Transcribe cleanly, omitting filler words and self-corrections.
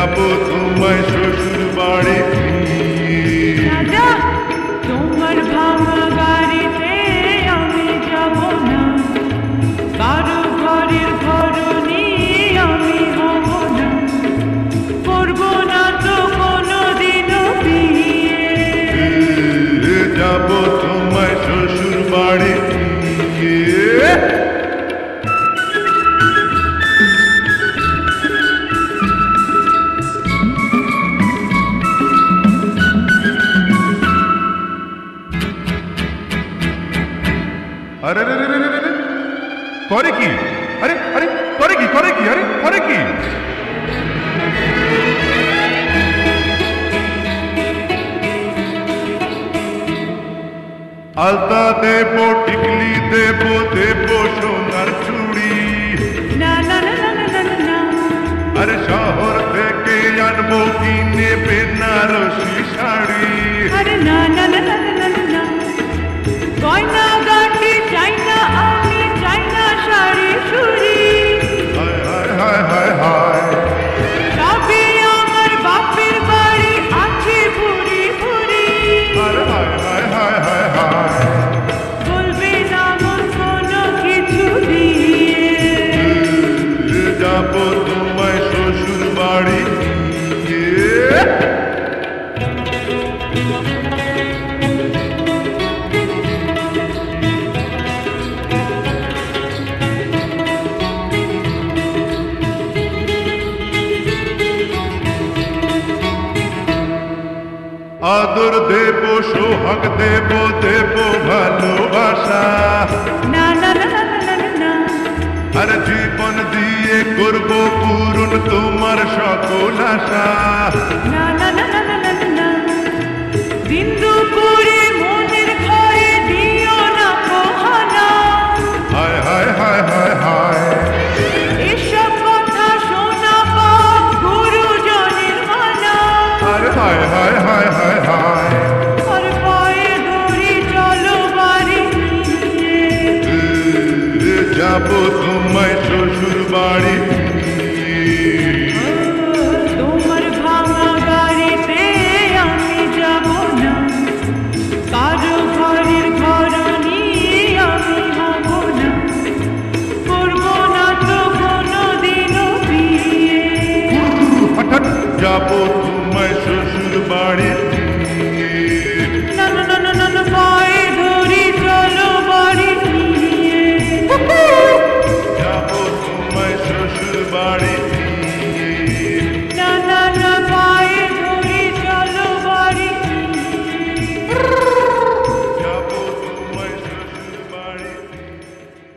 যাবো তোমায় শ্বশুর বাড়ি রাজা তোমার ভাঙা গাড়িতে আমি যাব না, কারো ঘরের ঘরনি আমি হব না, করব না তো কোনোদিনও বিয়ে। যাবো তোমায় শ্বশুর বাড়ি আরে রে রে রে রে রে করে কি? আরে আরে করে কি? করে কি? আরে করে কি? আলতা দেবো, টিকলি দেবো, দেবো সোনার চুড়ি। না না না না না না না, আরে শহর থেকে আনবো কিনে বেনারসি শাড়ি। আরে না না না না না না না, গয়না গাটি চাই না আমি, চাই না শাড়ি চুড়ি। হায় হায় হায় হায় হায় সবই আমার বাপের বাড়ি আছে ভুরি ভুরি। আরে হায় হায় হায় হায় হায় বলবে না মন কোনো কিছু দিয়ে। যাবো তোমায় শ্বশুর বাড়ি আদর দেব, সোহাগ দেব, দেব ভালোবাসা। না না না না না না না, আর জীবন দিয়ে করব পূরণ তোমার সকল আশা। না না না না না না না, দিন দুপুরে মনের ঘরে দিও না পোহানা। হায় হায় হায় হায় হায় এসব কথা শোনা পাপ গুরুজনের মানা। আরে হায় হায় হায় হায় হায় আর পায়ে দড়ি চলো বাড়ি নিয়ে। যাবো তোমায় শ্বশুর বাড়ি তোমার ভাঙা গাড়িতে আমি যাব না, কারো ঘরের ঘরনি আমি হব না, করব না তো কোনোদিনও বিয়ে। হঠাৎ যাবো